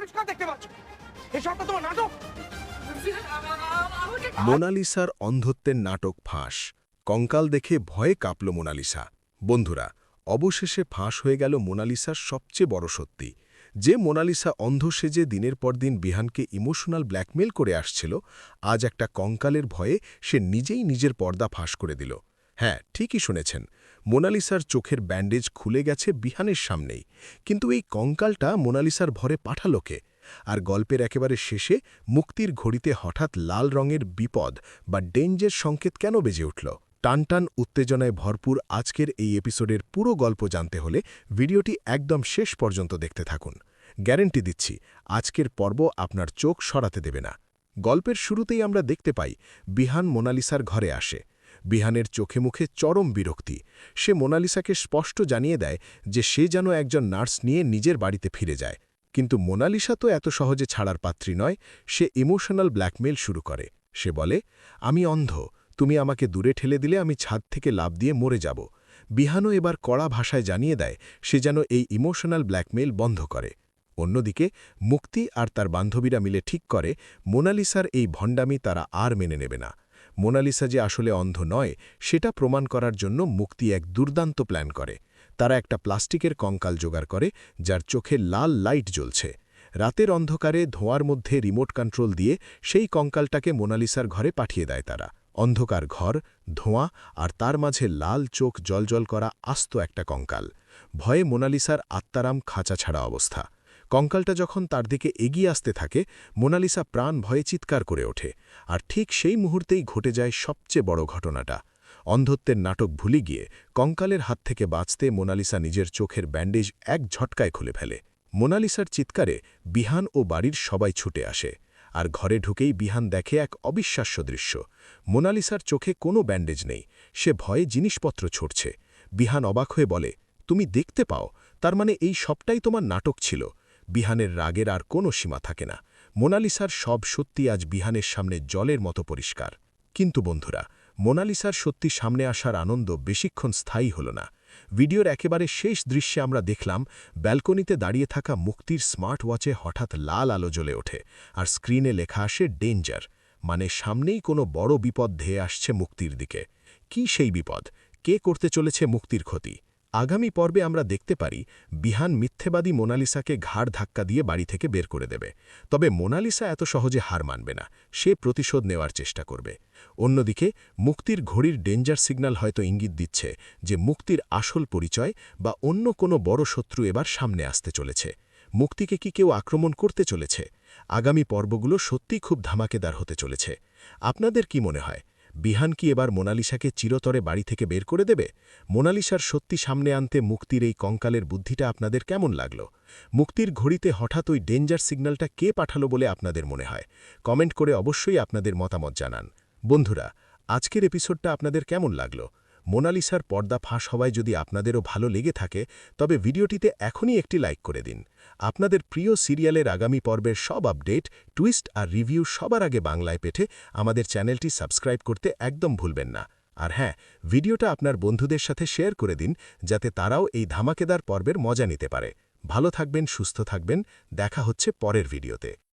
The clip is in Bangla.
পরিষ্কার দেখতে পাচ্ছ এই সবটা তোমার নাটক। মোনালিসার অন্ধত্বের নাটক ফাঁস। কঙ্কাল দেখে ভয়ে কাঁপল মোনালিসা। বন্ধুরা, অবশেষে ফাঁস হয়ে গেল মোনালিসার সবচেয়ে বড় সত্যি। যে মোনালিসা অন্ধ সেজে দিনের পর দিন বিহানকে ইমোশনাল ব্ল্যাকমেল করে আসছিল, আজ একটা কঙ্কালের ভয়ে সে নিজেই নিজের পর্দা ফাঁস করে দিল। হ্যাঁ, ঠিকই শুনেছেন, মোনালিসার চোখের ব্যান্ডেজ খুলে গেছে বিহানের সামনেই। কিন্তু এই কঙ্কালটা মোনালিসার ভরে পাঠালো কে? আর গল্পের একেবারে শেষে মুক্তির ঘড়িতে হঠাৎ লাল রঙের বিপদ বা ডেঞ্জের সংকেত কেন বেজে উঠল? টানটান উত্তেজনায় ভরপুর আজকের এই এপিসোডের পুরো গল্প জানতে হলে ভিডিওটি একদম শেষ পর্যন্ত দেখতে থাকুন। গ্যারেন্টি দিচ্ছি, আজকের পর্ব আপনার চোখ সরাতে দেবে না। গল্পের শুরুতেই আমরা দেখতে পাই বিহান মোনালিসার ঘরে আসে। বিহানের চোখে মুখে চরম বিরক্তি। সে মোনালিসাকে স্পষ্ট জানিয়ে দেয় যে সে যেন একজন নার্স নিয়ে নিজের বাড়িতে ফিরে যায়। কিন্তু মোনালিসা তো এত সহজে ছাড়ার পাত্রী নয়। সে ইমোশনাল ব্ল্যাকমেল শুরু করে। সে বলে, আমি অন্ধ, তুমি আমাকে দূরে ঠেলে দিলে আমি ছাদ থেকে লাফ দিয়ে মরে যাব। বিহানও এবার কড়া ভাষায় জানিয়ে দেয় সে যেন এই ইমোশনাল ব্ল্যাকমেল বন্ধ করে। অন্যদিকে মুক্তি আর তার বান্ধবীরা মিলে ঠিক করে মোনালিসার এই ভণ্ডামি তারা আর মেনে নেবে না। মোনালিসা যে আসলে অন্ধ নয় সেটা প্রমাণ করার জন্য মুক্তি এক দুর্দান্ত প্ল্যান করে। তারা একটা প্লাস্টিকের কঙ্কাল জোগাড় করে যার চোখে লাল লাইট জ্বলছে। রাতের অন্ধকারে ধোঁয়ার মধ্যে রিমোট কন্ট্রোল দিয়ে সেই কঙ্কালটাকে মোনালিসার ঘরে পাঠিয়ে দেয় তারা। অন্ধকার ঘর, ধোঁয়া আর তার মাঝে লাল চোখ জলজল করা আস্ত একটা কঙ্কাল। ভয়ে মোনালিসার আত্মারাম খাঁচা ছাড়া অবস্থা। কঙ্কালটা যখন তার দিকে এগিয়ে আসতে থাকে, মোনালিসা প্রাণ ভয়ে চিৎকার করে ওঠে। আর ঠিক সেই মুহূর্তেই ঘটে যায় সবচেয়ে বড় ঘটনাটা। অন্ধত্বের নাটক ভুলে গিয়ে কঙ্কালের হাত থেকে বাঁচতে মোনালিসা নিজের চোখের ব্যান্ডেজ এক ঝটকায় খুলে ফেলে। মোনালিসার চিৎকারে বিহান ও বাড়ির সবাই ছুটে আসে। আর ঘরে ঢুকেই বিহান দেখে এক অবিশ্বাস্য দৃশ্য। মোনালিসার চোখে কোনো ব্যান্ডেজ নেই। সে ভয়ে জিনিসপত্র ছুটছে। বিহান অবাক হয়ে বলে, তুমি দেখতে পাও, তার মানে এই সবটাই তোমার নাটক ছিল। বিহানের রাগের আর কোনো সীমা থাকে না। মোনালিসার সব সত্যি আজ বিহানের সামনে জলের মতো পরিষ্কার। কিন্তু বন্ধুরা, মোনালিসার সত্যি সামনে আসার আনন্দ বেশিক্ষণ স্থায়ী হল না। ভিডিওর একেবারে শেষ দৃশ্যে আমরা দেখলাম ব্যালকনিতে দাঁড়িয়ে থাকা মুক্তির স্মার্ট ওয়াচে হঠাৎ লাল আলো জ্বলে ওঠে আর স্ক্রিনে লেখা আসে ডেঞ্জার, মানে সামনেই কোনো বড় বিপদ ধেয়ে আসছে মুক্তির দিকে। কি সেই বিপদ? কে করতে চলেছে মুক্তির ক্ষতি? আগামী পর্বে আমরা দেখতে পারি বিহান মিথ্যেবাদী মোনালিসাকে ঘাড় ধাক্কা দিয়ে বাড়ি থেকে বের করে দেবে। তবে মোনালিসা এত সহজে হার মানবে না। সে প্রতিশোধ নেওয়ার চেষ্টা করবে। অন্যদিকে মুক্তির ঘড়ির ডেঞ্জার সিগন্যাল হয়তো ইঙ্গিত দিচ্ছে যে মুক্তির আসল পরিচয় বা অন্য কোনো বড় শত্রু এবার সামনে আসতে চলেছে। মুক্তিকে কি কেউ আক্রমণ করতে চলেছে? আগামী পর্বগুলো সত্যিই খুব ধামাকেদার হতে চলেছে। আপনাদের কি মনে হয়, বিহান কি এবার মোনালিসাকে চিরতরে বাড়ি থেকে বের করে দেবে? মোনালিসার সত্যি সামনে আনতে মুক্তির এই কঙ্কালের বুদ্ধিটা আপনাদের কেমন লাগল? মুক্তির ঘড়িতে হঠাৎ ওই ডেঞ্জার সিগন্যালটা কে পাঠালো বলে আপনাদের মনে হয়? কমেন্ট করে অবশ্যই আপনাদের মতামত জানান। বন্ধুরা, আজকের এপিসোডটা আপনাদের কেমন লাগলো? মোনালিসার পর্দা ফাঁস হওয়ায় যদি আপনাদেরও ভালো লেগে থাকে, তবে ভিডিওটিতে এখনই একটি লাইক করে দিন। আপনাদের প্রিয় সিরিয়ালের আগামী পর্বের সব আপডেট, টুইস্ট আর রিভিউ সবার আগে বাংলায় পেতে আমাদের চ্যানেলটি সাবস্ক্রাইব করতে একদম ভুলবেন না। আর হ্যাঁ, ভিডিওটা আপনার বন্ধুদের সাথে শেয়ার করে দিন যাতে তারাও এই ধামাকেদার পর্বের মজা নিতে পারে। ভালো থাকবেন, সুস্থ থাকবেন। দেখা হচ্ছে পরের ভিডিওতে।